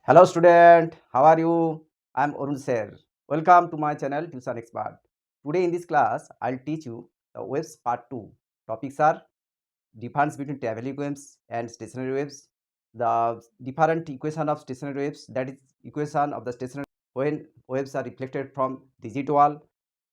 Hello student, how are you? I am Arunsir. Welcome to my channel Tuition Expert. Today in this class, I'll teach you the waves part 2. Topics are difference between traveling waves and stationary waves, the different equation of stationary waves, that is equation of the stationary when waves are reflected from rigid wall,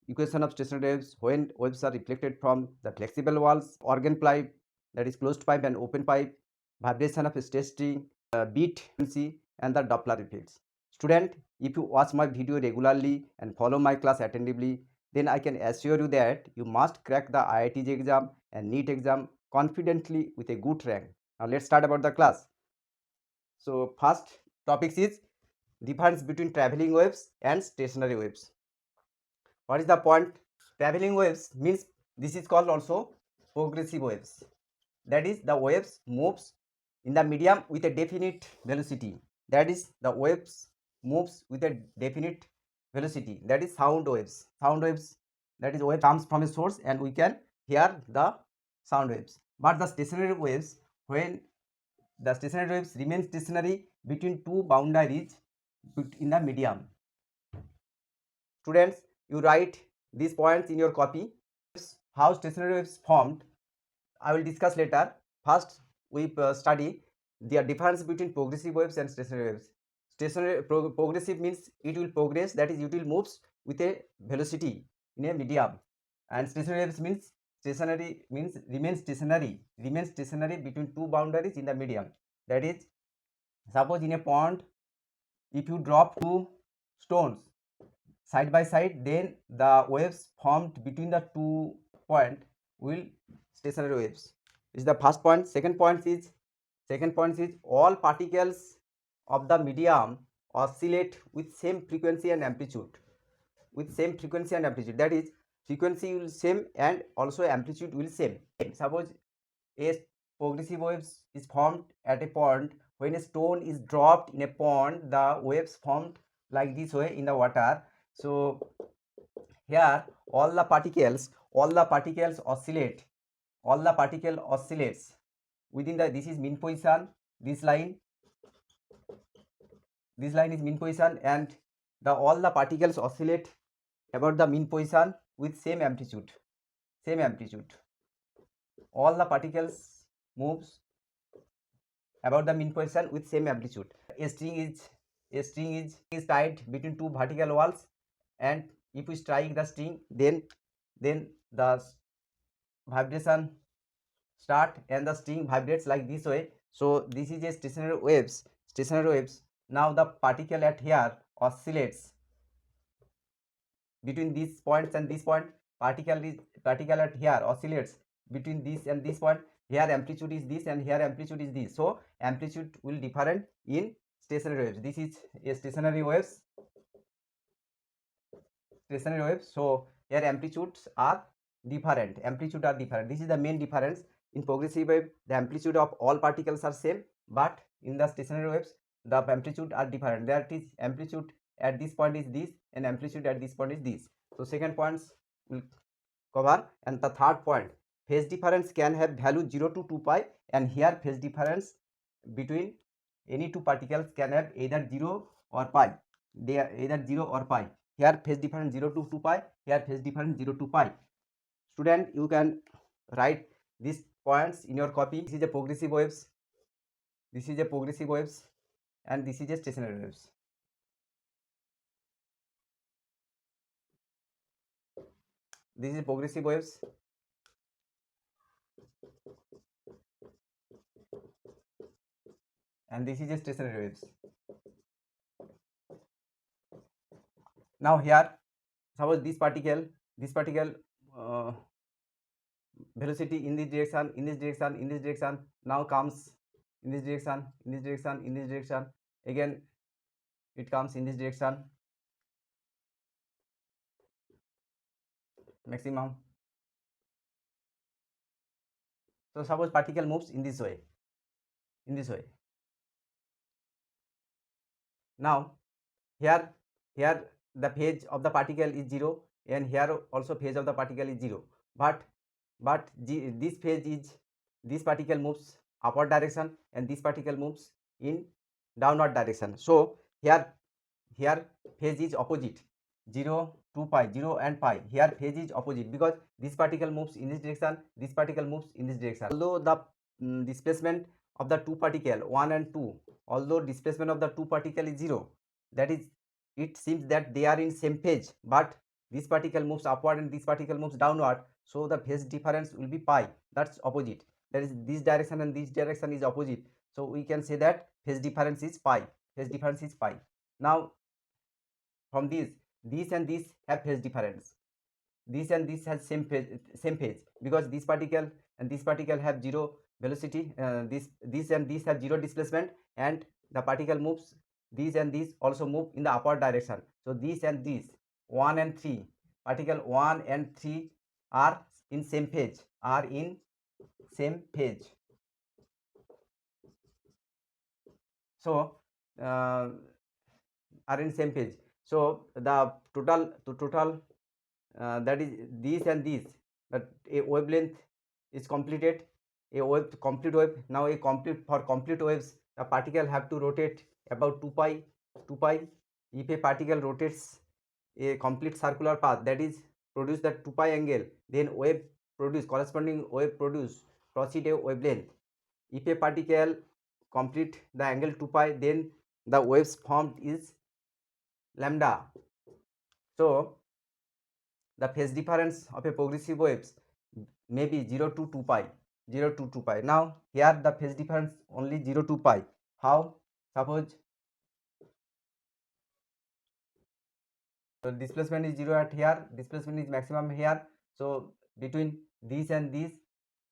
equation of stationary waves when waves are reflected from the flexible walls, organ pipe, that is closed pipe and open pipe, vibration of stress string, beat frequency, and the Doppler effects. Student, if you watch my video regularly and follow my class attentively, then I can assure you that you must crack the iitjee exam and NEET exam confidently with a good rank. Now let's start about the class. So first topic is difference between traveling waves and stationary waves. What is the point? Traveling waves means this is called also progressive waves. That is the waves moves in the medium with a definite velocity. That is the waves moves with a definite velocity. That is sound waves. Sound waves, that is wave comes from a source and we can hear the sound waves. But the stationary waves, when the stationary waves remain stationary between two boundaries in the medium. Students, you write these points in your copy. How stationary waves formed, I will discuss later. First, we study the difference between progressive waves and stationary waves. Progressive means it will progress, that is, it will moves with a velocity in a medium, and stationary waves means stationary means remains stationary between two boundaries in the medium. That is, suppose in a pond, if you drop two stones side by side, then the waves formed between the two point will stationary waves. This is the first point. Second point is all particles of the medium oscillate with same frequency and amplitude. That is, frequency will same and also amplitude will same. Suppose a progressive waves is formed at a point when a stone is dropped in a pond, the waves formed like this way in the water. So here all the particles oscillates within the, this is mean position, this line is mean position, and the all the particles oscillate about the mean position with same amplitude. All the particles moves about the mean position with same amplitude. A string is tied between two vertical walls, and if we strike the string, then the vibration start and the string vibrates like this way. So this is a stationary waves. Now the particle at here oscillates between these points and this point. Particle at here oscillates between this and this point. Here amplitude is this and here amplitude is this, so amplitude will different in stationary waves. This is a stationary waves. So here amplitudes are different. This is the main difference. In progressive wave, the amplitude of all particles are same, but in the stationary waves, the amplitude are different. That is, amplitude at this point is this and amplitude at this point is this. So second points will cover. And the third point, phase difference can have value 0 to 2 pi, and here phase difference between any two particles can have either 0 or pi. They are either 0 or pi. Here phase difference 0 to 2 pi, here phase difference 0 to pi. Student, you can write these points in your copy. This is a progressive waves, and this is a stationary waves. This is progressive waves, and this is a stationary waves. Now here, suppose this particle velocity in this direction, now comes in this direction, again it comes in this direction, maximum. So suppose particle moves in this way. Now here the phase of the particle is 0, and here also phase of the particle is 0, but this phase is, this particle moves upward direction and this particle moves in downward direction. So here phase is opposite, 0 2 pi, 0 and pi. Here phase is opposite because this particle moves in this direction, this particle moves in this direction. Although the displacement of the two particle 1 and 2, although displacement of the two particle is 0, that is, it seems that they are in same phase, but this particle moves upward and this particle moves downward, so the phase difference will be pi. That's opposite. That is, this direction and this direction is opposite, so we can say that phase difference is pi. Phase difference is pi. Now from this and this have phase difference, this and this has same phase because this particle and this particle have zero velocity, this and this have zero displacement, and the particle moves, these and these also move in the upward direction. So this and this 1 and 3, particle 1 and 3 are in same phase, are in same phase. So are in same phase. So the total that is this and this, that a wavelength is completed, a wave, complete wave. Now a complete waves, the particle have to rotate about 2 pi. If a particle rotates a complete circular path, that is produce that 2 pi angle, then wave produce, corresponding wave produce proceed a wavelength. If a particle complete the angle 2 pi, then the waves formed is lambda. So the phase difference of a progressive waves may be 0 to 2 pi, 0 to 2 pi. Now here the phase difference only 0 to pi. How? Suppose displacement is 0 at here, displacement is maximum here, so between this and this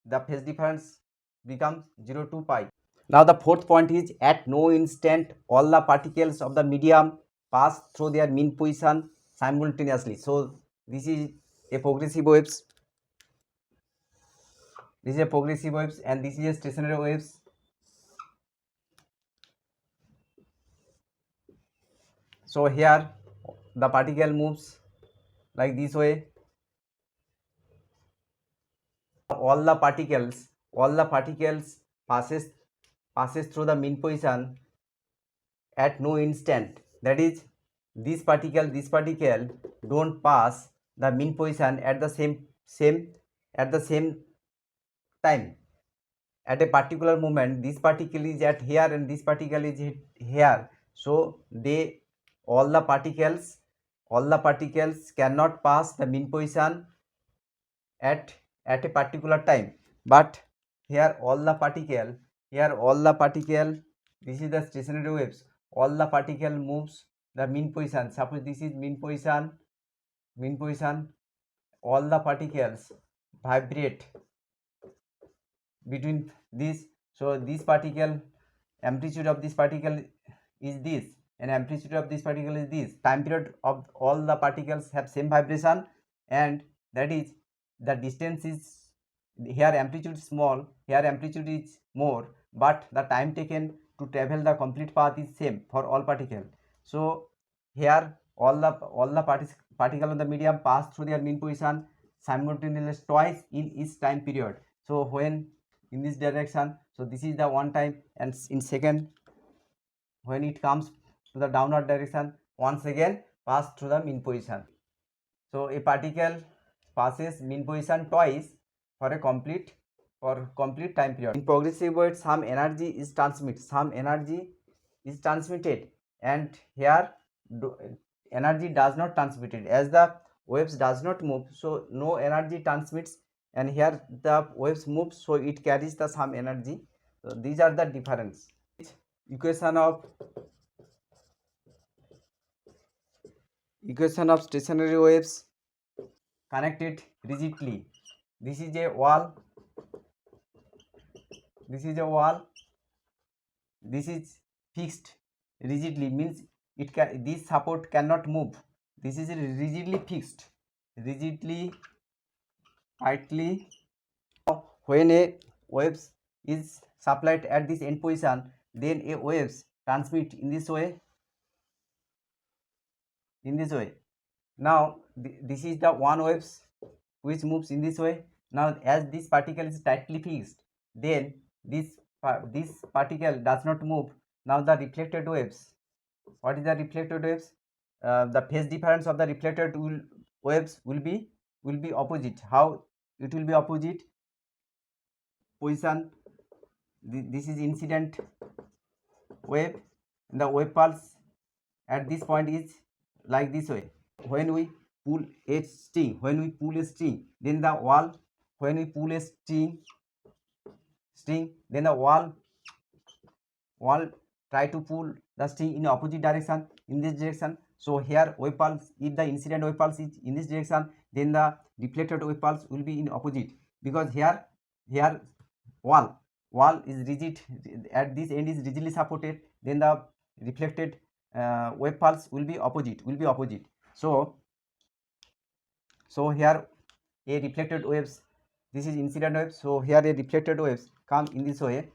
the phase difference becomes 0 to pi. Now the fourth point is, at no instant all the particles of the medium pass through their mean position simultaneously. So this is a progressive waves, this is a progressive waves, and this is a stationary waves. So here the particle moves like this way. All the particles passes through the mean position at no instant. That is, this particle don't pass the mean position at the same time. At a particular moment, this particle is at here and this particle is here. So they all the particles cannot pass the mean position at a particular time. But here all the particle, this is the stationary waves, all the particle moves the mean position. Suppose this is mean position, all the particles vibrate between this. So this particle, amplitude of this particle is this, and amplitude of this particle is this. Time period of all the particles have same vibration, and that is, the distance is, here amplitude is small, here amplitude is more, but the time taken to travel the complete path is same for all particles. So here all the particle on the medium pass through their mean position simultaneously twice in each time period. So when in this direction, so this is the one time, and in second when it comes to the downward direction, once again pass through the mean position. So a particle passes mean position twice for a complete time period. In progressive waves, some energy is transmitted, and here energy does not transmitted, as the waves does not move, so no energy transmits, and here the waves move, so it carries the some energy. So these are the difference. Equation of stationary waves connected rigidly. This is a wall, this is fixed rigidly, means it can, this support cannot move. This is rigidly fixed, tightly. When a waves is supplied at this end position, then a waves transmit in this way, Now this is the one waves which moves in this way. Now as this particle is tightly fixed, then this particle does not move, Now the reflected waves. What is the reflected waves? The phase difference of the reflected waves will be opposite. How it will be opposite? Position. This is incident wave. The wave pulse at this point is like this way. When we pull a string, then the wall. When we pull a string, then the wall try to pull the string in opposite direction, in this direction. So here wave pulse, if the incident wave pulse is in this direction, then the reflected wave pulse will be in opposite, because here wall is rigid, at this end is rigidly supported, then the reflected wave pulse will be opposite. So here a reflected waves, this is incident wave, so here a reflected waves come in this way.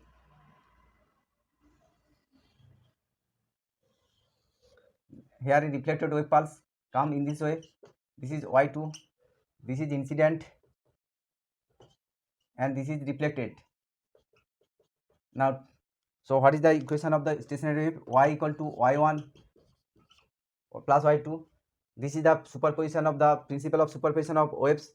Here a reflected wave pulse come in this way. This is y2, this is incident, and this is reflected. Now, so what is the equation of the stationary wave? Y equal to y1 plus y2. This is the superposition of the principle of superposition of waves.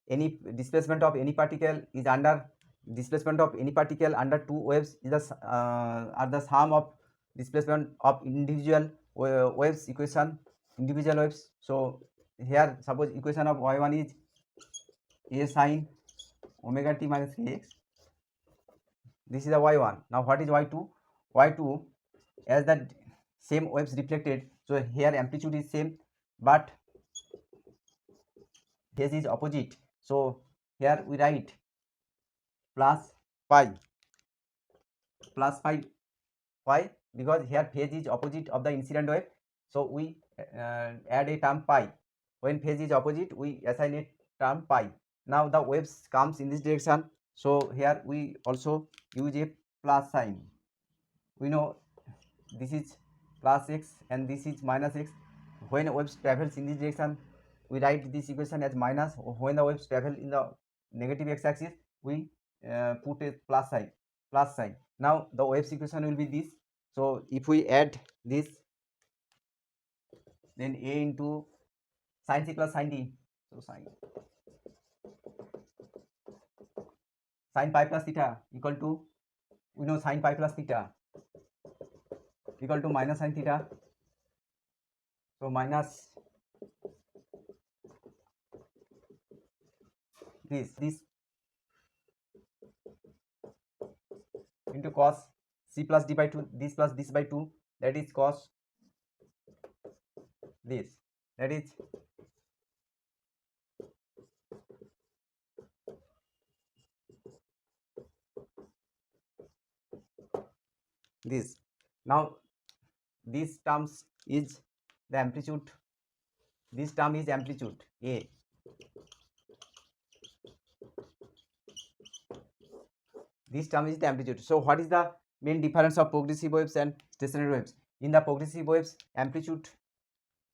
Any displacement of any particle is under displacement of any particle under two waves is the are the sum of displacement of individual waves equation, individual waves. So here suppose equation of y1 is a sine omega t minus kx. This is the y1. Now what is y2? Y2, as the same waves reflected, so here amplitude is same but phase is opposite. So here we write plus pi. Why? Because here phase is opposite of the incident wave, so we add a term pi. When phase is opposite, we assign a term pi. Now the waves comes in this direction, so here we also use a plus sign. We know this is plus x and this is minus x. When waves travels in this direction, we write this equation as minus. When the waves travel in the negative x-axis, we put a plus sign. Now the waves equation will be this. So if we add this, then a into sin c plus sin d. So sin pi plus theta equal to, we know sin pi plus theta equal to minus sin theta. So minus this into cos c plus d by 2, this plus this by 2, that is cos this, that is this. Now this terms is the amplitude, this term is amplitude a. This term is the amplitude. So what is the main difference of progressive waves and stationary waves? In the progressive waves, amplitude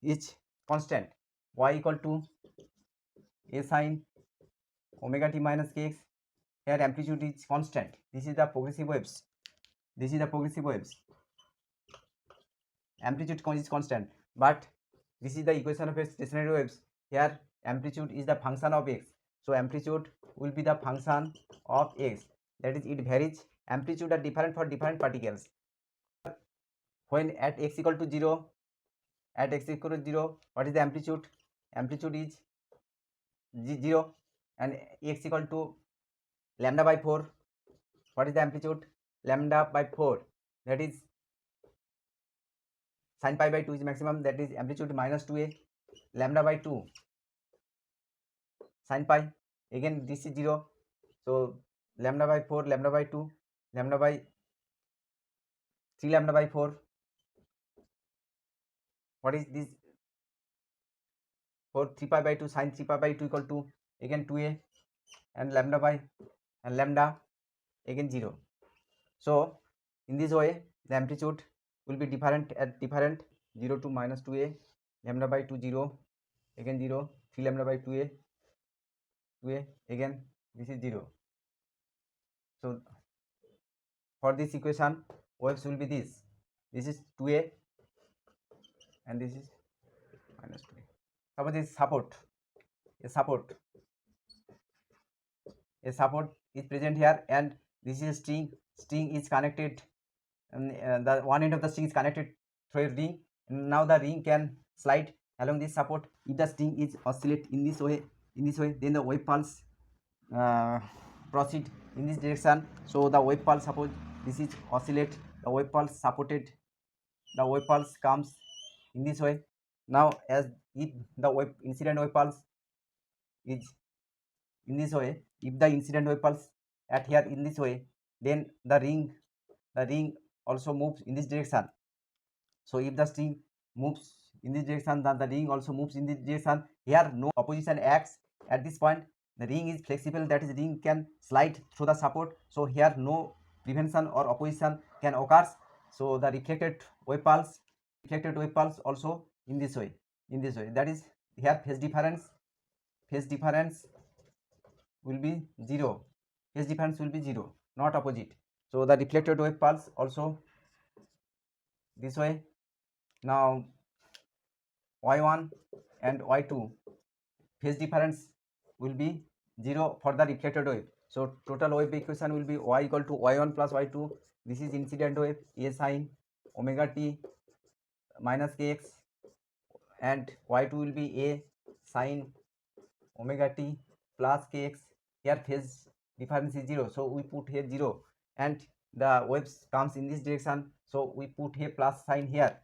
is constant, y equal to a sine omega t minus kx. Here amplitude is constant. This is the progressive waves. This is the progressive waves. Amplitude is constant, but this is the equation of a stationary waves. Here amplitude is the function of x. So amplitude will be the function of x. That is, it varies. Amplitude are different for different particles. When at x equal to 0, what is the amplitude? Amplitude is 0, and x equal to lambda by 4. What is the amplitude? Lambda by 4. That is sin pi by 2 is maximum. That is amplitude minus 2a. Lambda by 2 sin pi. Again this is 0. So lambda by 4, lambda by 2, lambda by 3, lambda by 4. What is this? 4 3 pi by 2 sin 3 pi by 2 equal to again 2a, and lambda again 0. So in this way the amplitude will be different at different 0 to minus 2a, lambda by 2 0, again 0, 3 lambda by 2a, again this is 0. So for this equation waves will be this. this is 2a, and this is minus 2a. Suppose this support, a support is present here, and this is a string is connected, and the one end of the string is connected through a ring. Now the ring can slide along this support. If the string is oscillate in this way, then the wave pulse proceed in this direction. So the wave pulse, suppose this is oscillate, the wave pulse supported, the wave pulse comes in this way. Now as if the incident wave pulse is in this way, if the incident wave pulse at here in this way, then the ring also moves in this direction. So if the string moves in this direction, then the ring also moves in this direction. Here no opposition acts at this point. The ring is flexible, that is ring can slide through the support. So here no prevention or opposition can occur. So the reflected wave pulse also in this way, that is here phase difference will be 0. Phase difference will be 0, not opposite. So the reflected wave pulse also this way. Now y1 and y2 phase difference will be 0 for the reflected wave. So total wave equation will be y equal to y1 plus y2. This is incident wave, a sine omega t minus kx, and y2 will be a sine omega t plus kx. Here phase difference is 0, so we put here 0, and the waves comes in this direction, so we put a plus sign here,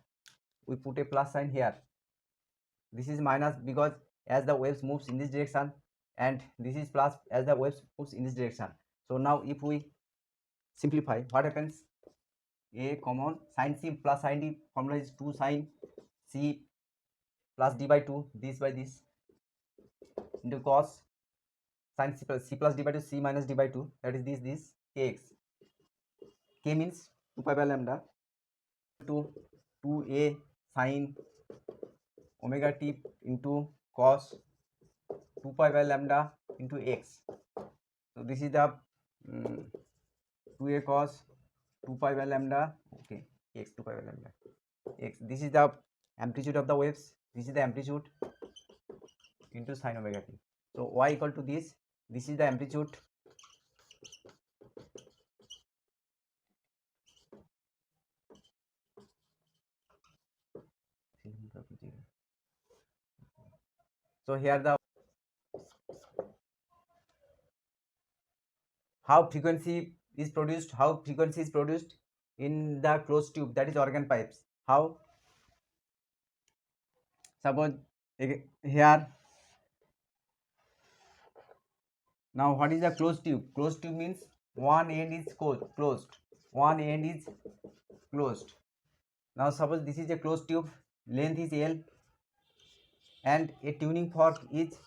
this is minus because as the waves moves in this direction, and this is plus as the waves moves in this direction. So now if we simplify, what happens? A common sin c plus sin d, formula is 2 sin c plus d by 2, this by this, into cos sin c plus d by 2, c minus d by 2, that is this kx. K means 2 pi by lambda to 2a sin omega t into cos 2 pi by lambda into x. So this is the 2a cos 2 pi by lambda, okay, x 2 pi by lambda x. This is the amplitude of the waves, this is the amplitude into sin omega t. So y equal to this is the amplitude so here the how frequency is produced in the closed tube, that is organ pipes. How? Suppose here, now what is the closed tube? Closed tube means one end is closed, one end is closed. Now suppose this is a closed tube, length is L, and a tuning fork is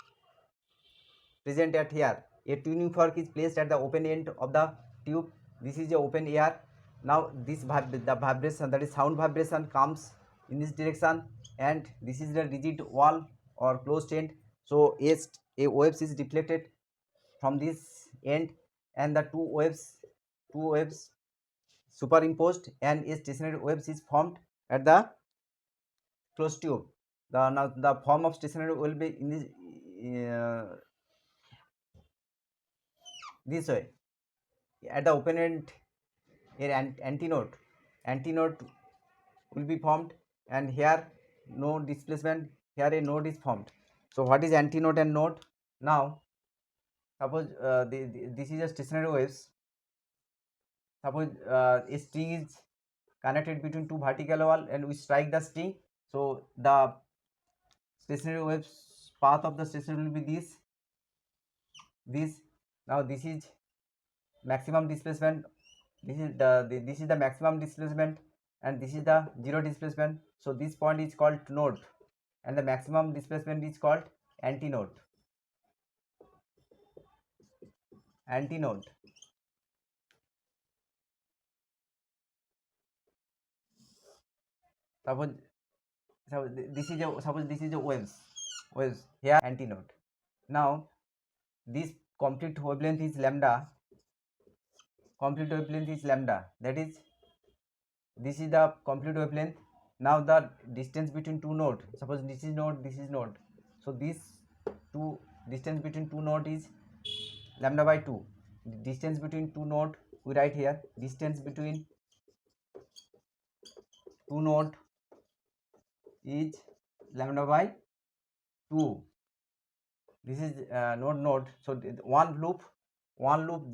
present at here. A tuning fork is placed at the open end of the tube. This is the open air. Now this the vibration, that is sound vibration, comes in this direction, and this is the rigid wall or closed end. So a waves is deflected from this end, and the two waves superimposed, and a stationary waves is formed at the closed tube. Now the form of stationary will be in this way. At the open end, an antinode will be formed, and here no displacement, here a node is formed. So what is antinode and node? Now suppose this is a stationary waves. Suppose a string is connected between two vertical wall, and we strike the string. So the stationary waves path of the stationary will be this. Now this is maximum displacement, this is the maximum displacement, and this is the zero displacement. So this point is called node, and the maximum displacement is called antinode. Suppose this is a waves here, antinode. Now this complete wavelength is lambda, that is this is the complete wavelength. Now the distance between two node, suppose this is node, this is node, so this two distance between two node is lambda by 2. The distance between two node, we write here distance between two node is lambda by 2. This is node, so one loop,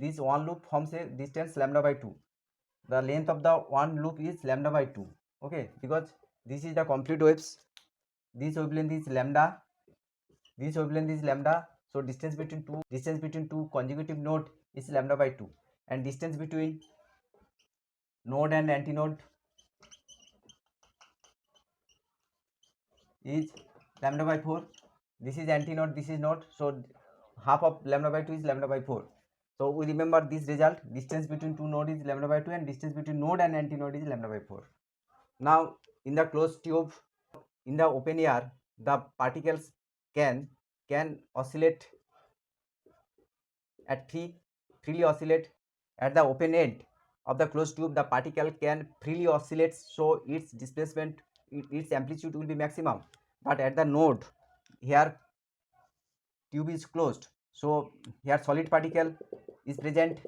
this one loop forms a distance lambda by 2. The length of the one loop is lambda by 2. Okay, because this is the complete waves, this wavelength is lambda, this wavelength is lambda, so distance between two consecutive node is lambda by 2, and distance between node and antinode is lambda by 4. This is antinode, this is node, so half of lambda by 2 is lambda by 4. So we remember this result, distance between two node is lambda by 2 and distance between node and antinode is lambda by 4. Now in the closed tube, in the open air, the particles can oscillate at freely oscillate at the open end of the closed tube. The particle can freely oscillate, so its displacement, its amplitude will be maximum. But at the node, here tube is closed, so here solid particle is present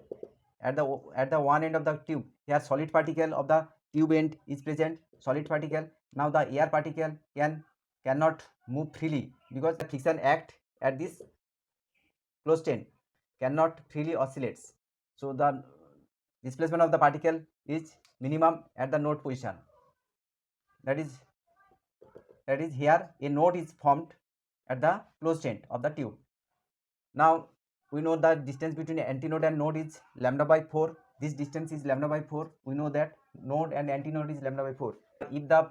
at the one end of the tube. Here solid particle of the tube end is present, solid particle. Now the air particle cannot move freely because the friction act at this closed end cannot freely oscillates, so the displacement of the particle is minimum at the node position. That is here a node is formed at the closed end of the tube. Now we know that distance between antinode and node is lambda by 4. This distance is lambda by 4. We know that node and antinode is lambda by 4. If the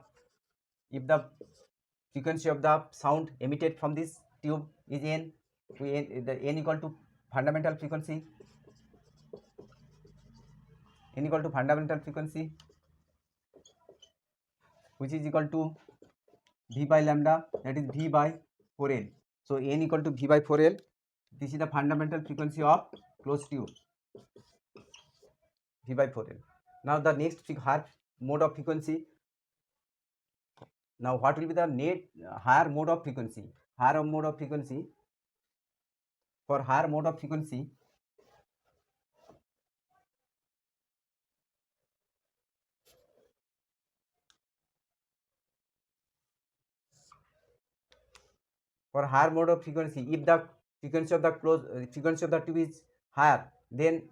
frequency of the sound emitted from this tube is n, the n equal to fundamental frequency, which is equal to v by lambda, that is v by 4l. So n equal to v by 4l. This is the fundamental frequency of closed tube, v by 4l. Now the next higher mode of frequency. Now what will be the higher mode of frequency? Higher mode of frequency. For higher mode of frequency, if the frequency of the tube is higher, then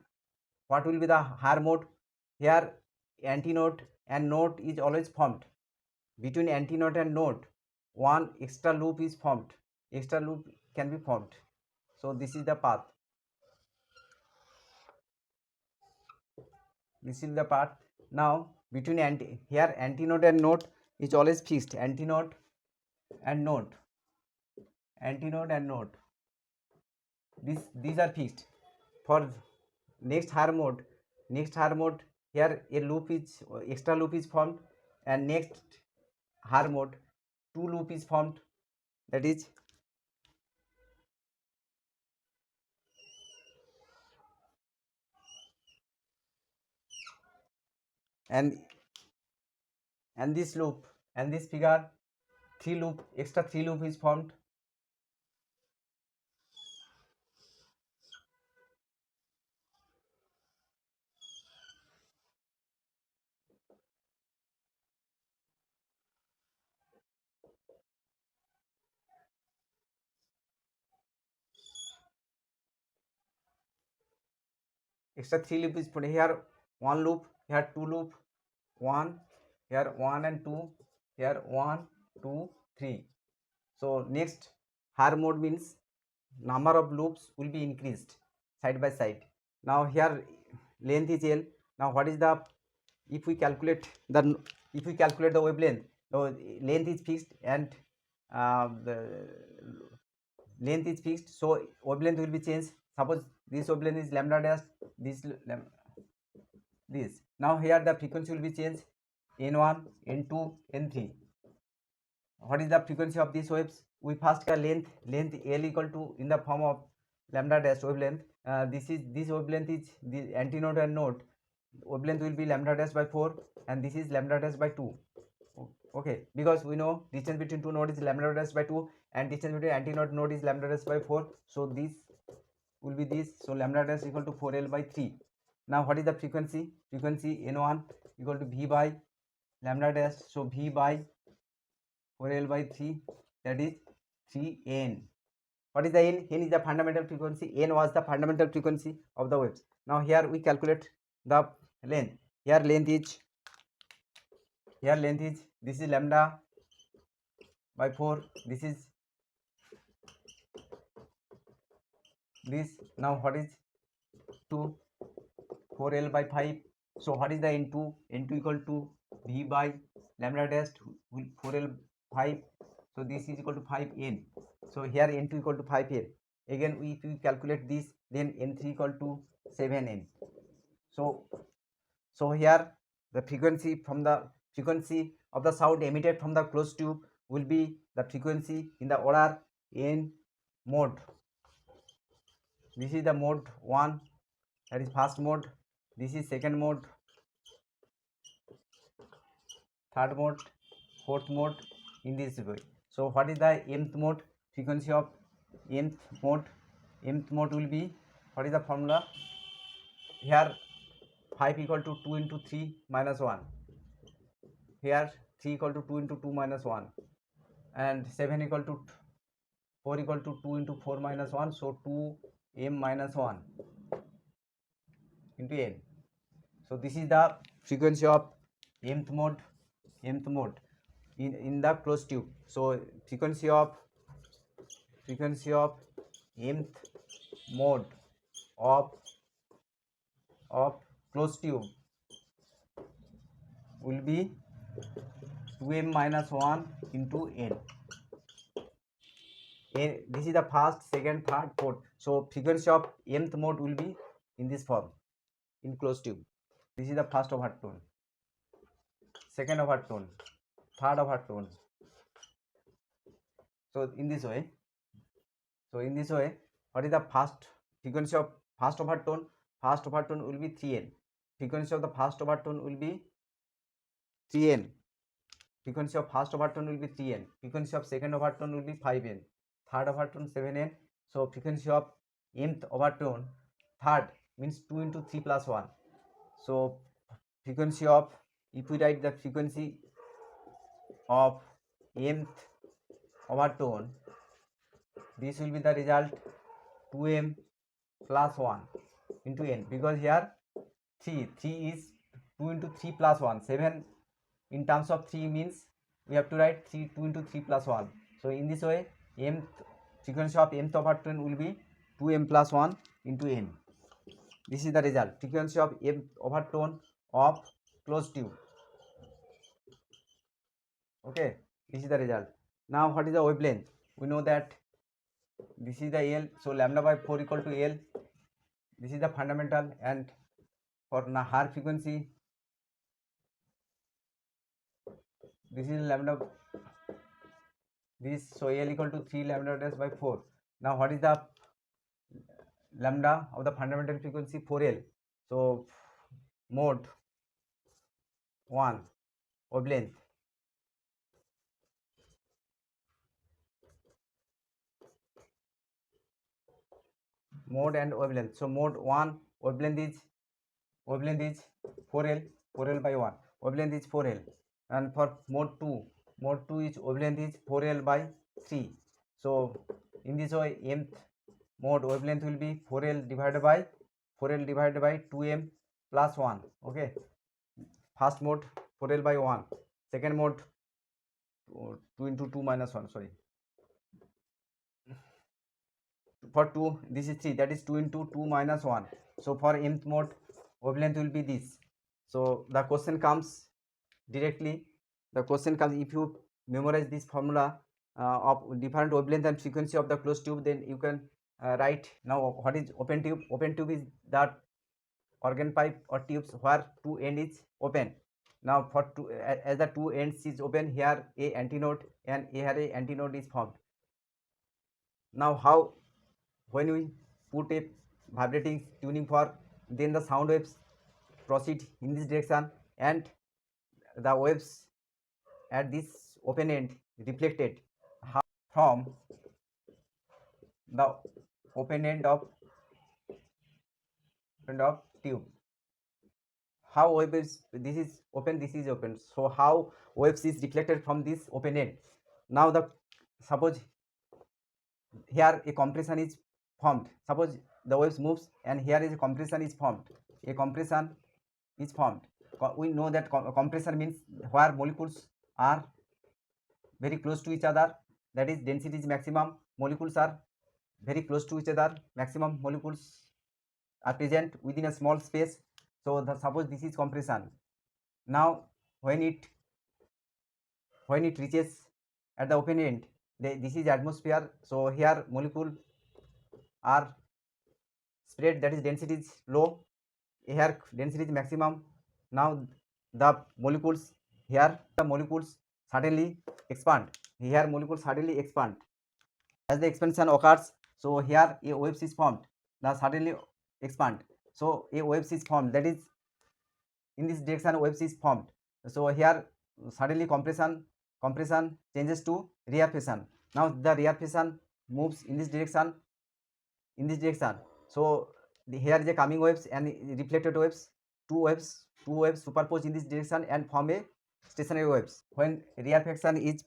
what will be the higher mode? Here antinode and node is always formed. Between antinode and node, one extra loop is formed. Extra loop can be formed. So this is the path. This is the path. Now between here antinode and node is always fixed. Antinode and node. These are fixed. For next higher mode, here a loop is extra loop is formed, and next higher mode, two loop is formed. That is and this loop and this figure, extra three loop is formed. Extra three loop is put here, one loop, here two loop, one, here one and two, here 1 2 3. So next higher mode means number of loops will be increased side by side. Now here length is L. Now what is the, if we calculate the wavelength, the length is fixed and the length is fixed, so wavelength will be changed. Suppose this wavelength is lambda dash, this. Now here the frequency will be changed, n1, n2, n3. What is the frequency of these waves? We first get length L equal to in the form of lambda dash wavelength. This wavelength is the antinode and node. wavelength will be lambda dash by 4 and this is lambda dash by 2. Okay, because we know distance between two nodes is lambda dash by 2 and distance between antinode is lambda dash by 4, so this will be this, so lambda dash equal to 4l by 3. Now what is the frequency? Frequency n1 equal to v by lambda dash, so v by 4l by 3, that is 3n. What is the n? N is the fundamental frequency. N was the fundamental frequency of the waves. Now here we calculate the length. Here length is this is lambda by 4. This is this. Now what is 2? 4l by 5. So what is the n2? N2 equal to v by lambda dash 4l 5. So this is equal to 5n. So here n2 equal to 5n. Again if we calculate this, then n3 equal to 7n. So here the frequency of the sound emitted from the closed tube will be the frequency in the order n mode. This is the mode 1, that is first mode. This is second mode, third mode, fourth mode, in this way. So what is the nth mode? Frequency of nth mode will be, what is the formula? Here 5 equal to 2 into 3 minus 1. Here 3 equal to 2 into 2 minus 1, and 7 equal to 4 equal to 2 into 4 minus 1, so 2m minus 1 into n. So this is the frequency of nth mode in the closed tube. So frequency of nth mode of closed tube will be 2m minus 1 into n. This is the first, second, third, fourth. So frequency of nth mode will be in this form in closed tube. This is the first overtone, second overtone, third overtone. So in this way, what is the first frequency of first overtone? First overtone will be 3n. Frequency of the first overtone will be 3n. Frequency of first overtone will be 3n. Frequency of second overtone will be 5n. Third overtone 7n. So frequency of nth overtone, third means 2 into 3 plus 1. So frequency of, if we write the frequency of nth overtone, this will be the result 2m plus 1 into n, because here 3 is 2 into 3 plus 1. 7 in terms of 3 means we have to write 2 into 3 plus 1. So in this way, frequency of nth overtone will be 2m plus 1 into n. This is the result, frequency of nth overtone of closed tube. Okay, this is the result. Now what is the wavelength? We know that this is the L, so lambda by 4 equal to L. This is the fundamental, and for higher frequency, this is lambda, this, so L equal to 3 lambda dash by 4. Now what is the lambda of the fundamental frequency? 4L. So mode 1 wavelength, mode and wavelength. So mode 1 wavelength is 4L by 1. Wavelength is 4L. And for mode 2 is wavelength is 4L by 3. So in this way, nth mode wavelength will be 4L divided by 2m plus 1. Okay, first mode 4L by 1, second mode 2 into 2 minus 1, sorry. For 2, this is 3, that is 2 into 2 minus 1. So for nth mode wavelength will be this. So the question comes directly, if you memorize this formula of different wavelength and frequency of the closed tube, then you can write. Now what is open tube? Open tube is that organ pipe or tubes where two end is open. Now for two, as the two ends is open, here a antinode and here a antinode is formed. Now how, when we put a vibrating tuning fork, then the sound waves proceed in this direction, and the waves at this open end reflected from the open end of tube. How waves, this is open, this is open, so how waves is reflected from this open end. Now the suppose here a compression is formed, suppose the waves moves and here is a compression is formed, a compression is formed. We know that compression means where molecules are very close to each other, that is density is maximum, molecules are very close to each other, maximum molecules are present within a small space. So suppose this is compression. Now when it reaches at the open end, this is atmosphere, so here molecule are spread, that is density is low, here density is maximum. Now the molecules, here the molecules suddenly expand, here molecules suddenly expand. As the expansion occurs, so here a waves is formed, now suddenly expand, so a waves is formed, that is in this direction waves is formed. So here suddenly compression changes to rarefaction. Now the rarefaction moves in this direction, so here is a coming waves and reflected waves, two waves superpose in this direction and form a stationary waves. When rarefaction is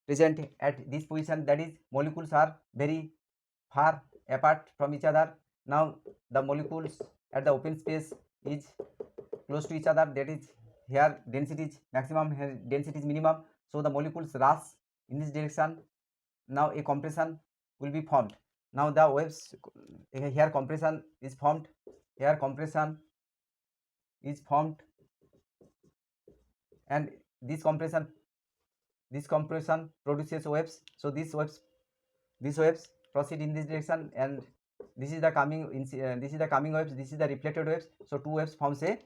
present at this position, that is molecules are very far apart from each other. Now the molecules at the open space is close to each other, that is here density is maximum, here density is minimum, so the molecules rush in this direction. Now a compression will be formed. Now the waves, here compression is formed, here compression is formed, and this compression produces waves. So these waves proceed in this direction, and this is the coming waves, this is the reflected waves, so two waves forms a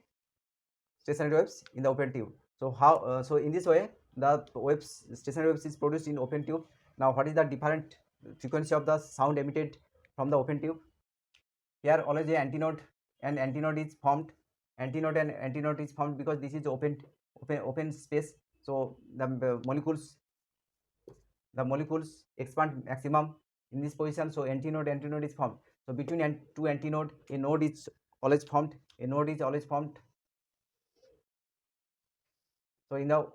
stationary waves in the open tube. So how so in this way the waves, stationary waves is produced in open tube. Now what is the different frequency of the sound emitted from the open tube? Here always a antinode and antinode is formed, antinode is formed because this is open space, so the molecules expand maximum in this position, so antinode is formed. So between two antinode, a node is always formed, so in the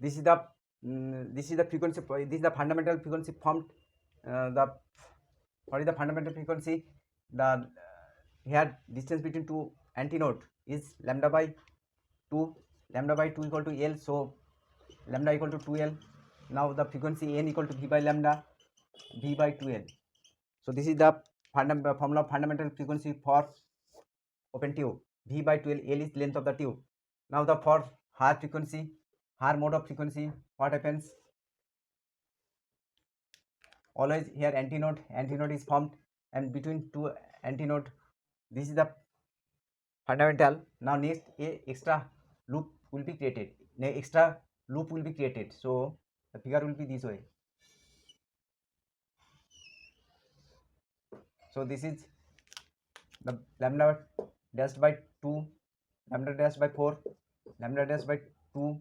this is the frequency, this is the fundamental frequency formed. The what is the fundamental frequency? The here distance between two antinode is lambda by 2, equal to L, so lambda equal to 2L. Now the frequency n equal to v by lambda, v by 2L. So this is the formula of fundamental frequency for open tube, v by 12, L is length of the tube. Now the for higher frequency, higher mode of frequency, what happens? Always here antinode is formed, and between two antinode, this is the fundamental. Now next a extra loop will be created, so the figure will be this way. So this is the lambda dash by 2, lambda dash by 4, lambda dash by 2,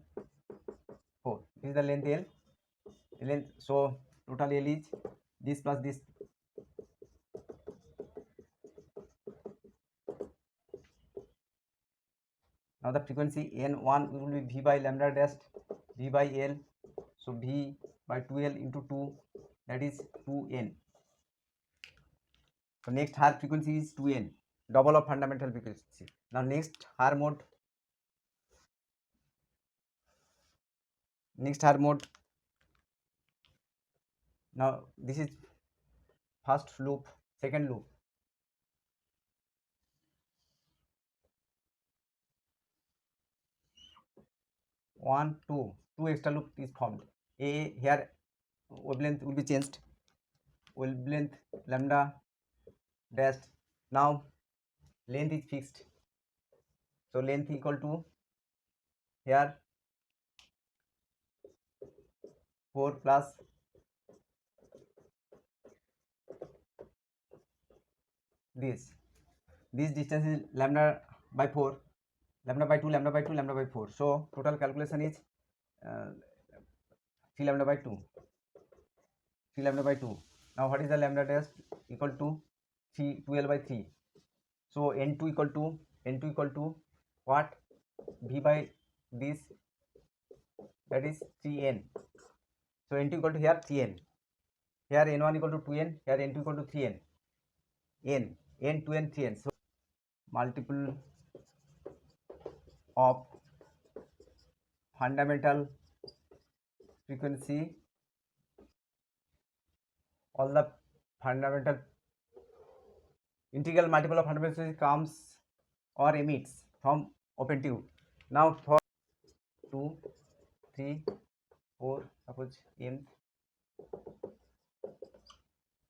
4, this is the length L, so total L is this plus this. Now the frequency n1 will be v by lambda dash, v by L, so v by 2L into 2, that is 2n. So next higher frequency is 2n, double of fundamental frequency. Now next higher mode, now this is first loop, second loop, 1 2 extra loop is formed. A here wavelength will be changed, wavelength lambda dash. Now length is fixed, so length equal to here 4 plus this distance is lambda by 4, lambda by 2, lambda by 2, lambda by 4. So total calculation is 3 lambda by 2, 3 lambda by 2. Now what is the lambda dash? Equal to 12 by 3. So n2 equal to what? V by this, that is 3n. So n2 equal to here 3n, here n1 equal to 2n, here n2 equal to 3n, n 2n 3n. So multiple of fundamental frequency, all the fundamental integral multiple of fundamental frequency comes or emits from open tube. Now for 2, 3, 4, suppose m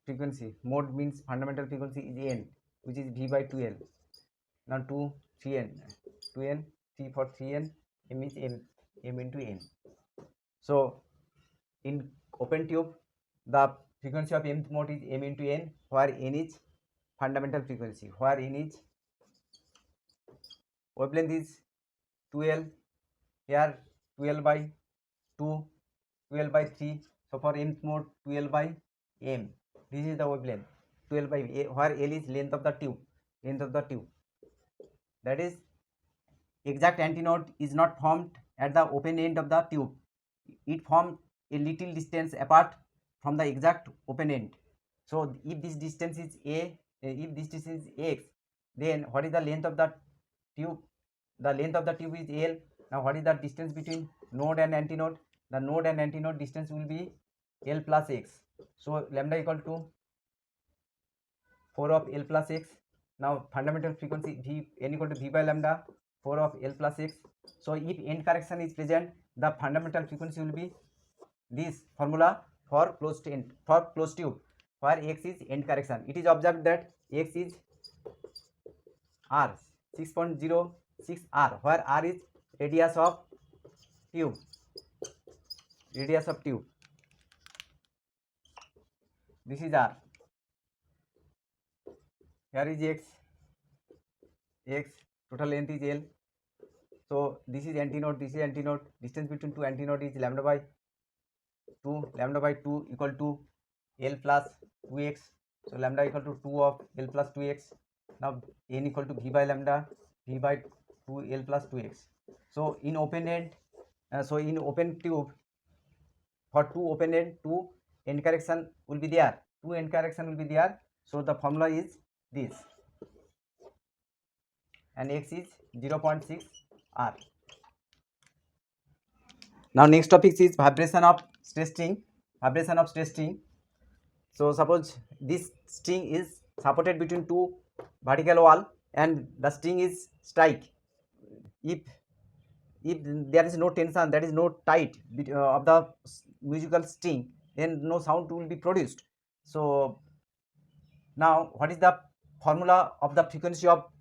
frequency, mode means fundamental frequency is n, which is v by 2l. Now 2, 3n, 2n, 3 for 3n, m is m into n. So in open tube, the frequency of mth mode is m into n, where n is fundamental frequency, where n is wavelength is 2l, here 12 by 2, 12 by 3. So for nth mode 12 by m, this is the wavelength 12 by a, where l is length of the tube, that is exact antinode is not formed at the open end of the tube, it formed a little distance apart from the exact open end. So if this distance is a, if this distance is x, then what is the length of the tube? The length of the tube is l. Now what is the distance between node and antinode? The node and antinode distance will be l plus x. So lambda equal to 4 of l plus x. Now fundamental frequency v, n equal to v by lambda 4 of l plus x. So if end correction is present, the fundamental frequency will be this formula for closed end, for closed tube, where x is end correction. It is observed that x is r 6.06 r, where r is radius of tube, this is r, here is x, total length is l. So this is antinode, distance between two antinode is lambda by 2 equal to l plus 2x. So lambda equal to 2 of l plus 2x. Now n equal to v by lambda, v by 2 l plus 2x. So in open end, in open tube, for two open end, two end correction will be there, so the formula is this, and x is 0.6 r. Now next topic is vibration of stress string. So suppose this string is supported between two vertical wall and the string is strike. If there is no tension, that is no tight of the musical string, then no sound will be produced. So now what is the formula of the frequency of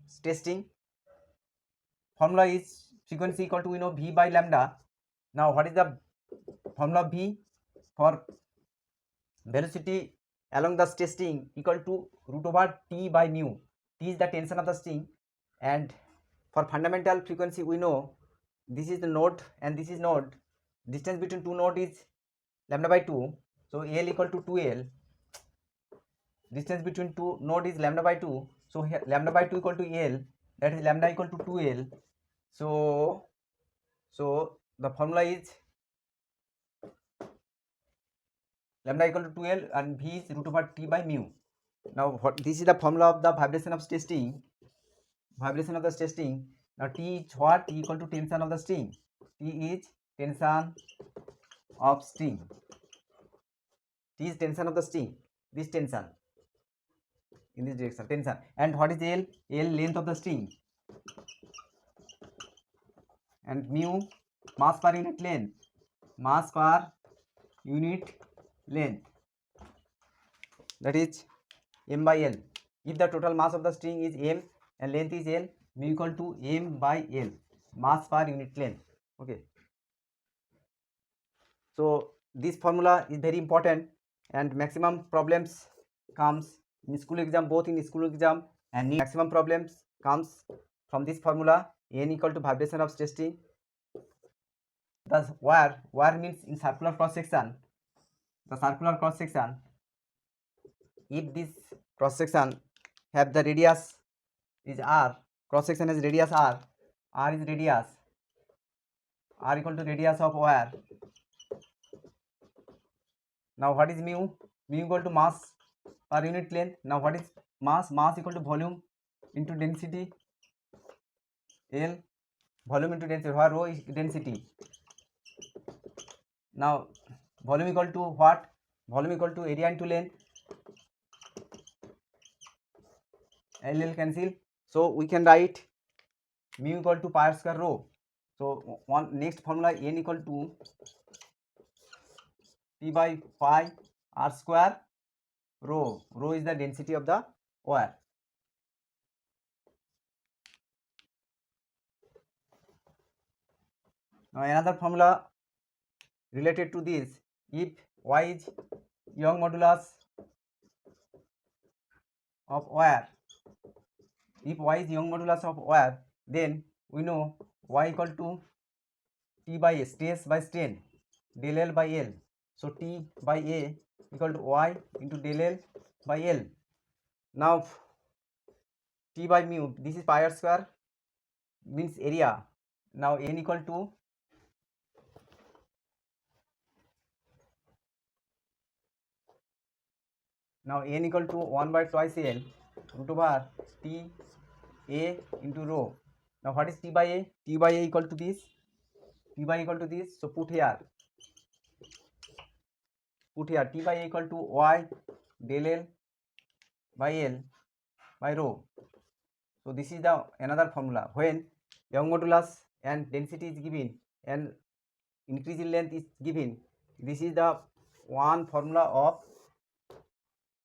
stress string? Formula is frequency equal to, we know, v by lambda. Now what is the formula of v? For velocity along the stress string equal to root over t by mu. T is the tension of the string, and for fundamental frequency we know this is the node and this is node, distance between two node is lambda by 2. So l equal to 2l, distance between two node is lambda by 2. So here lambda by 2 equal to l, that is lambda equal to 2l. So the formula is lambda equal to 2l and v is root over t by mu. Now this is the formula of the vibration of stress string. Now T is what? T equal to tension of the string. T is tension of string. T is tension of the string. This tension in this direction, tension. And what is L? L length of the string. And mu mass per unit length. Mass per unit length. that is m by L. If the total mass of the string is m and length is L, mu equal to m by L, mass per unit length. Okay, so this formula is very important, and maximum problems comes in school exam, both in school exam and maximum problems comes from this formula. N equal to vibration of stress string. The wire means in circular cross section, the circular cross section, if this cross section have the radius is r, cross section has radius r is radius, r equal to radius of wire. Now what is mu? Mu equal to mass per unit length. Now what is mass? Mass equal to volume into density, L, volume into density, where rho is density. Now volume equal to what? Volume equal to area into length, L cancel. So we can write mu equal to pi r square rho. So one next formula, N equal to P by pi r square rho. Rho is the density of the wire. Now another formula related to this, if y is Young modulus of wire, if y is Young modulus of wire, then we know y equal to T by A, stress by strain, del L by L. So T by A equal to y into del L by L. Now T by mu, this is pi r square, means area. Now N equal to N equal to 1 by twice L root over T A into rho. Now what is T by A? T by A equal to this. T by A equal to this. So put here T by A equal to y del L by L by rho. So this is the another formula. When Young modulus and density is given and increase in length is given, this is the one formula of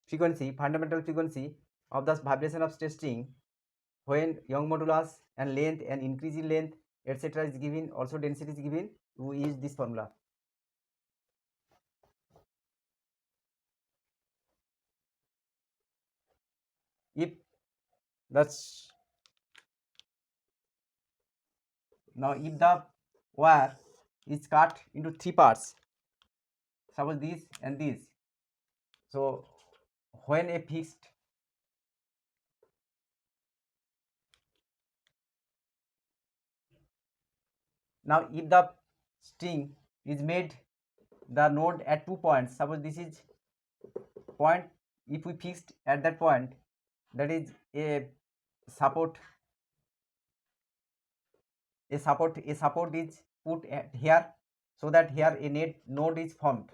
frequency, fundamental frequency of the vibration of stress string. When Young modulus and length and increase in length etc. is given, also density is given, we use this formula. If that's now if the wire is cut into three parts, suppose this and this, so when a fixed now if the string is made the node at 2 points, suppose this is point, if we fixed at that point, that is a support is put at here, so that here a node is formed.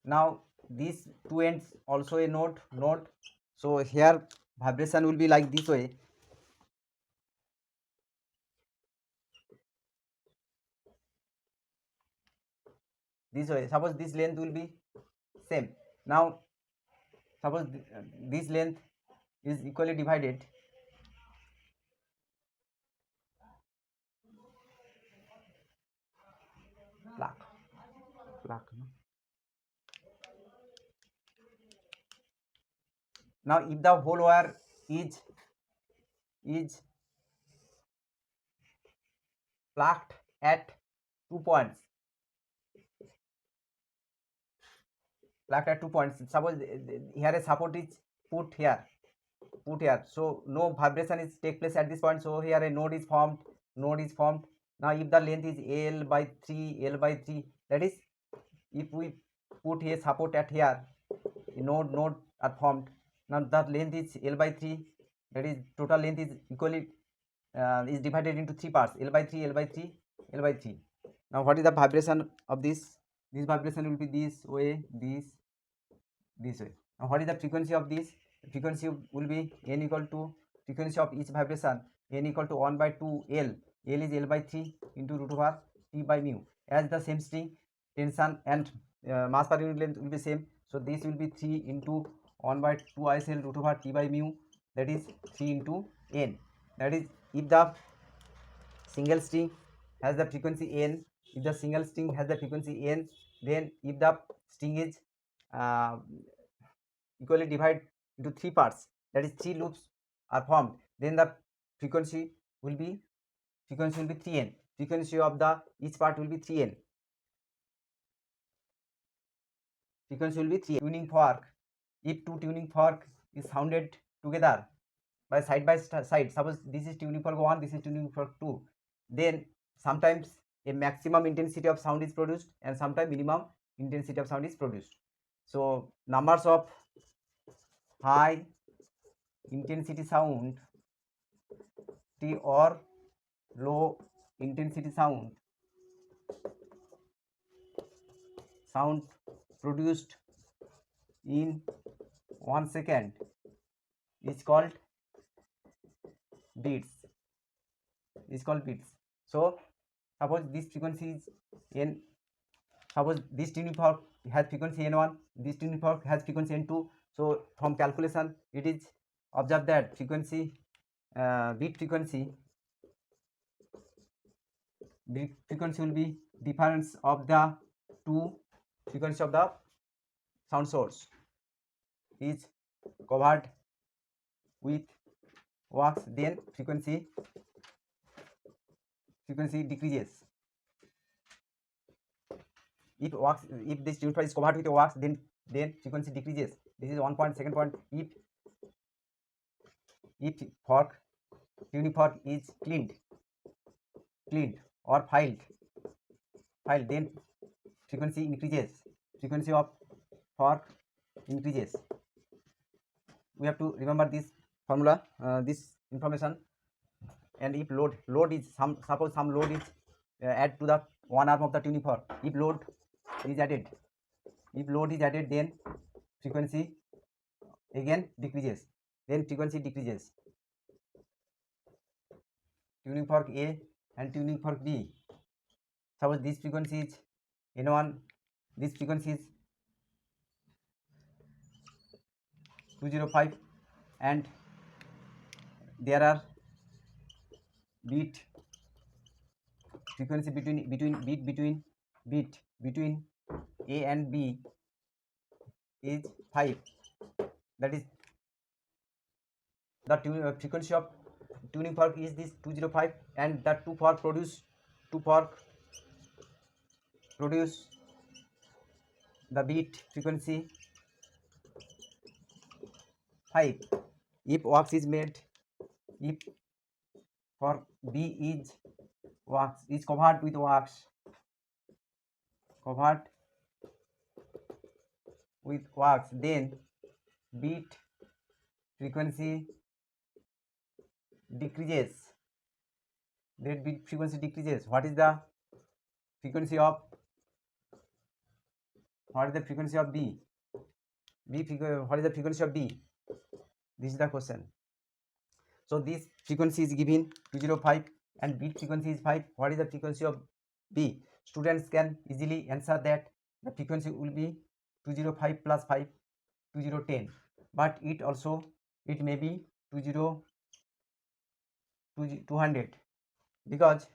Now these two ends also a node, so here vibration will be like this way. This way, suppose this length will be same. Now suppose this length is equally divided, now if the whole wire is plucked at 2 points, suppose here a support is put here, so no vibration is take place at this point, so here a node is formed. Now if the length is L by 3, that is if we put a support at here, node are formed. Now that length is L by 3, that is total length is equally is divided into three parts, L by 3, L by 3, L by 3. Now what is the vibration of this? This vibration will be this way, this way. Now what is the frequency of this? Frequency will be N equal to frequency of each vibration, N equal to 1 by 2 L. L is L by 3 into root over T by mu. As the same string, tension and mass per unit length will be same, so this will be 3 into 1 by 2 ICL root over T by mu, that is 3 into n. That is, if the single string has the frequency n, if the single string has the frequency n, then if the string is uh, equally divided into 3 parts, that is 3 loops are formed, then the frequency will be 3n. Frequency of the each part will be 3n. Frequency will be 3n. Tuning fork, if two tuning fork is sounded together by side, suppose this is tuning fork 1, this is tuning fork 2, then sometimes a maximum intensity of sound is produced and sometimes minimum intensity of sound is produced. So numbers of high intensity sound T or low intensity sound produced in 1 second is called beats. So suppose this frequency is n, suppose this tuning fork has frequency n1, this tuning fork has frequency n2. So from calculation it is observed that frequency beat frequency will be difference of the two frequency of the sound source is covered with wax, then frequency decreases. If this tuning fork is covered with wax, then frequency decreases. This is one point. Second point, if tuning fork is cleaned or filed, then frequency increases. Frequency of fork increases. We have to remember this formula, this information. And if load is suppose some load is add to the one arm of the tuning fork. If load is added, then frequency again decreases. Then frequency decreases. Tuning fork A and tuning fork B. Suppose this frequency is N1, this frequency is 205, and there are beat frequency between A and B is 5. That is, the frequency of tuning fork is this 205, and the two fork produce the beat frequency 5. If wax is made, if fork B is covered with wax, then beat frequency decreases. What is the frequency of B? What is the frequency of B? This is the question. So this frequency is given 205 and beat frequency is 5. What is the frequency of B? Students can easily answer that the frequency will be 205 plus 5, 2010. But it may be 200, because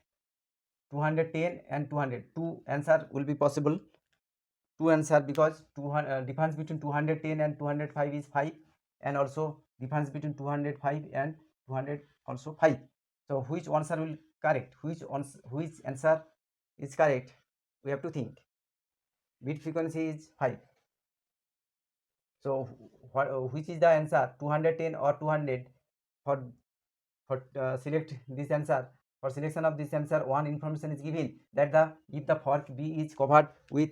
210 and 200, two answer will be possible. Two answer, because difference between 210 and 205 is 5, and also difference between 205 and 200 also 5. So which answer will correct? Which answer is correct? We have to think. Beat frequency is 5. So which is the answer, 210 or 200? For select this answer. For selection of this answer, one information is given that if the fork B is covered with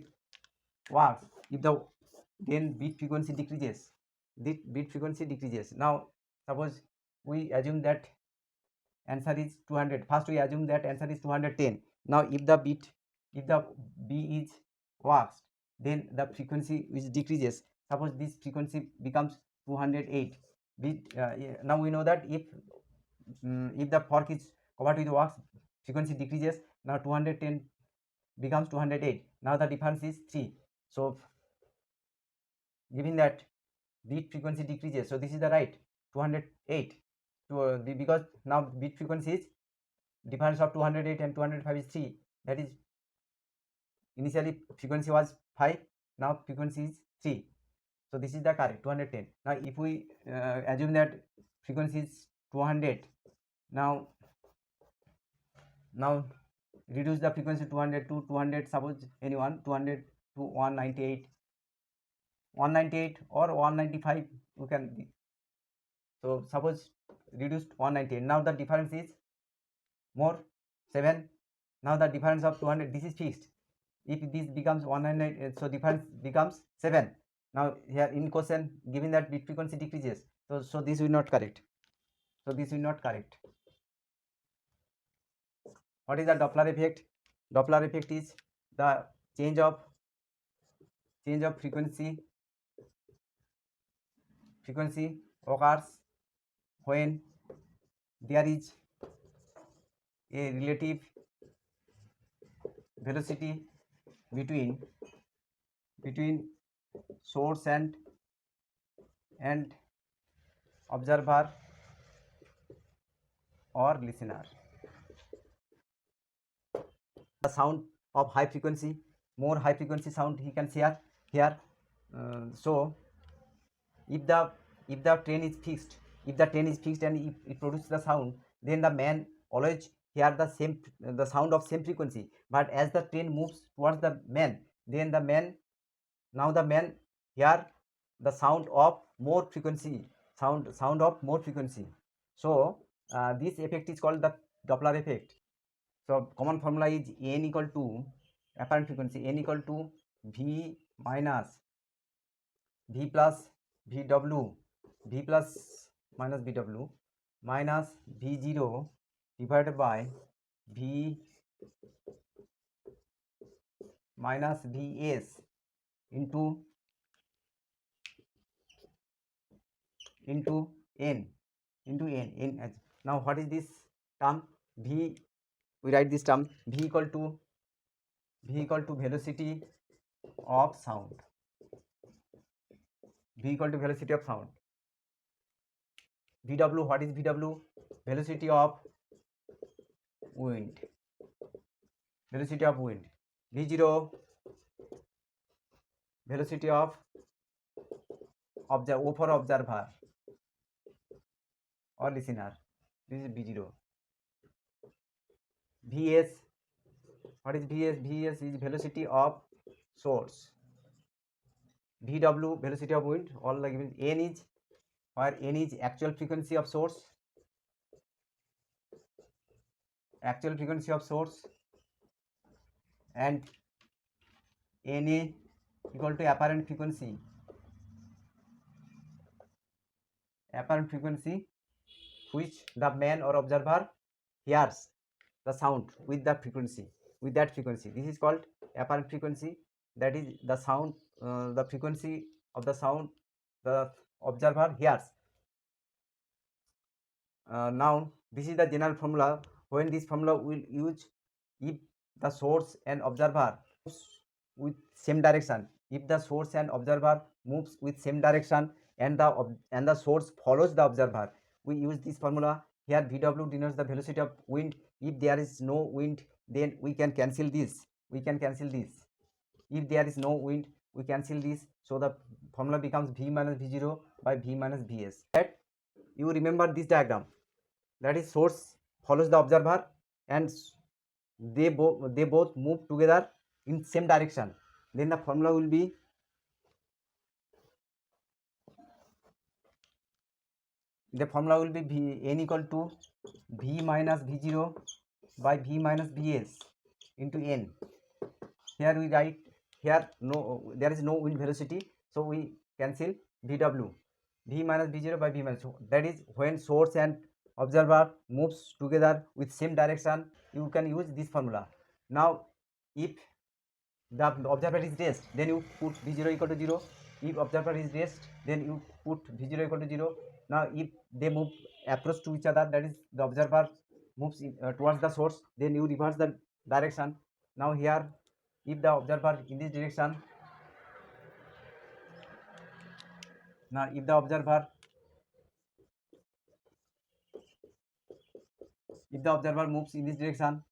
wax, then beat frequency decreases. Now suppose we assume that answer is 200. First we assume that answer is 210. Now if the B is waxed, then the frequency which decreases. Suppose this frequency becomes 208. Now we know that if the fork is covered with wax, frequency decreases. Now 210 becomes 208. Now the difference is 3. So given that beat frequency decreases. So this is the right 208 because now beat frequency is difference of 208 and 205 is 3. That is, initially frequency was 5, now frequency is 3. So this is the correct 210. Now if we assume that frequency is 200, now reduce the frequency 200 to 200, suppose anyone 200 to 198 or 195 you can be. So suppose reduced 198, now the difference is more 7. Now the difference of 200, this is fixed. If this becomes 198, so difference becomes 7. Now here in question given that bit frequency decreases, so this will not correct. So this will not correct. What is the Doppler effect? Doppler effect is the change of frequency occurs when there is a relative velocity between source and observer or listener. The sound of high frequency, more high frequency sound he can hear here. So if the train is fixed, and if it produces the sound, then the man always hear the sound of same frequency. But as the train moves towards the man, then the man hear the sound of more frequency. So this effect is called the Doppler effect. So common formula is n equal to apparent frequency, n equal to v minus v plus vw, v plus minus vw minus v0 divided by v minus vs into n. Now what is this term? V, we write this term v equal to velocity of sound. Vw, what is Vw? Velocity of wind. V0, velocity of observer or listener. This is V0. Vs, what is Vs? Vs is velocity of source. Vw, velocity of wind. All like n is, where n is actual frequency of source. And Na equal to apparent frequency. Which the man or observer hears the sound with that frequency. This is called apparent frequency. That is the sound, the frequency of the sound the observer hears. Now this is the general formula. When this formula will use if the source and observer moves with same direction. If the source and observer moves with same direction and the source follows the observer, we use this formula. Here Vw denotes the velocity of wind. If there is no wind, then we can cancel this. If there is no wind, we cancel this. So the formula becomes V minus V0 by V minus Vs. That you remember this diagram. That is, source follows the observer and they both move together in same direction. Then the formula will be V n equal to V minus V0 by V minus Vs into n. Here we write, here there is no wind velocity, so we cancel Vw, V minus V0 by V minus. So that is, when source and observer moves together with same direction, you can use this formula. Now if the observer is rest, then you put V0 equal to 0. If observer is rest, then you put V0 equal to 0. Now if they move approach to each other, that is the observer moves towards the source, then you reverse the direction. Now here if the observer in this direction Now if the observer moves in this direction,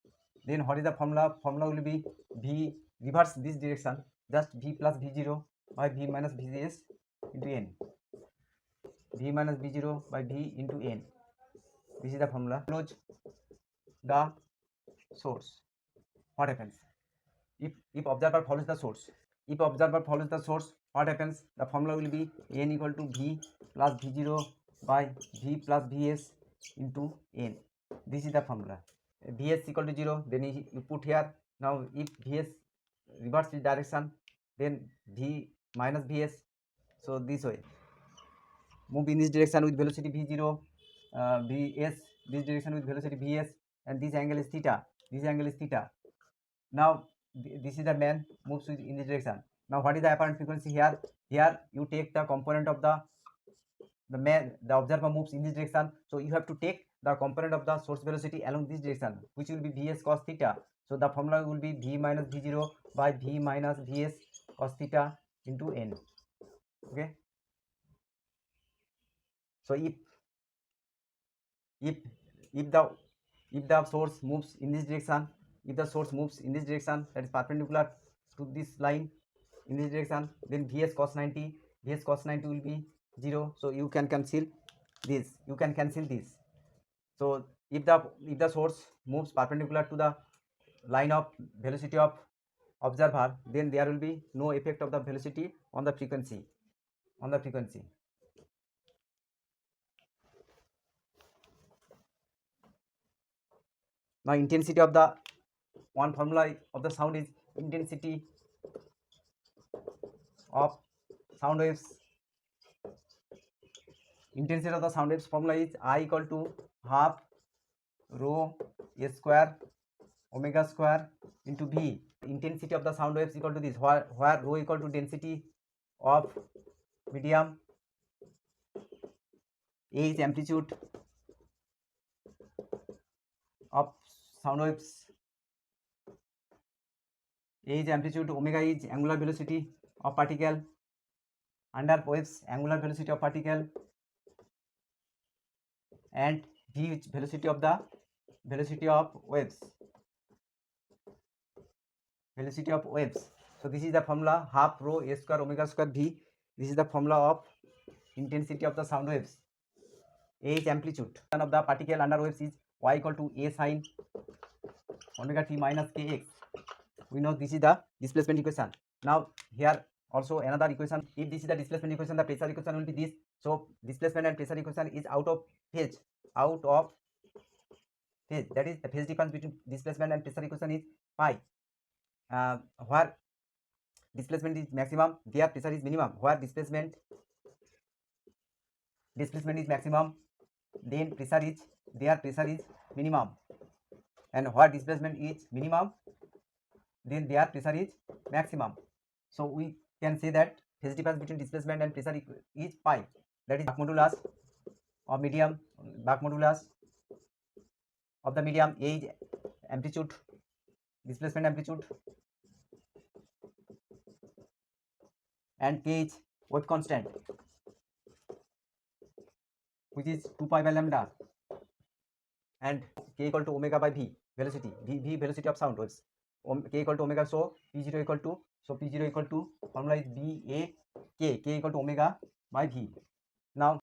then what is the formula? Formula will be v reverse this direction, just v plus v0 by v minus vs into n, v minus v0 by v into n. This is the formula. Close the source. What happens if observer follows the source? If observer follows the source, what happens? The formula will be n equal to v plus v0 by v plus vs into n. This is the formula. Vs equal to 0, then you put here. Now if Vs reverse this direction, then V minus Vs. So this way, move in this direction with velocity V0, Vs this direction with velocity Vs, and this angle is theta. This angle is theta. Now this is the man moves in this direction. Now what is the apparent frequency here? Here you take the component of the observer moves in this direction, so you have to take the component of the source velocity along this direction, which will be Vs cos theta. So the formula will be v minus v0 by v minus vs cos theta into n. Okay, so if the source moves in this direction, that is perpendicular to this line in this direction, then Vs cos 90 will be 0. So you can cancel this, So if the source moves perpendicular to the line of velocity of observer, then there will be no effect of the velocity on the frequency. Now intensity of the one formula of the sound is intensity of sound waves. Intensity of the sound waves formula is I equal to half rho a square omega square into v. Intensity of the sound waves equal to this, where rho equal to density of medium, a is amplitude of sound waves, a is amplitude, omega is angular velocity of particle under waves, angular velocity of particle, and v is velocity of waves. So this is the formula, half rho a square omega square v. This is the formula of intensity of the sound waves. A is amplitude of the particle under waves is y equal to a sin omega t minus kx. We know this is the displacement equation. Now here also another equation. If this is the displacement equation, the pressure equation will be this. So displacement and pressure equation is out of phase. That is the phase difference between displacement and pressure equation is pi. Where displacement is maximum, there pressure is minimum. Where displacement is maximum, then pressure is minimum. And where displacement is minimum, then their pressure is maximum. So we can say that phase difference between displacement and pressure is pi. That is Mach modulus of medium, Mach modulus of the medium. A is amplitude, displacement amplitude, and k is wave constant, which is 2 pi by lambda, and k equal to omega by v velocity, v velocity of sound waves, k equal to omega. So p0 equal to formula is b a k equal to omega by v. Now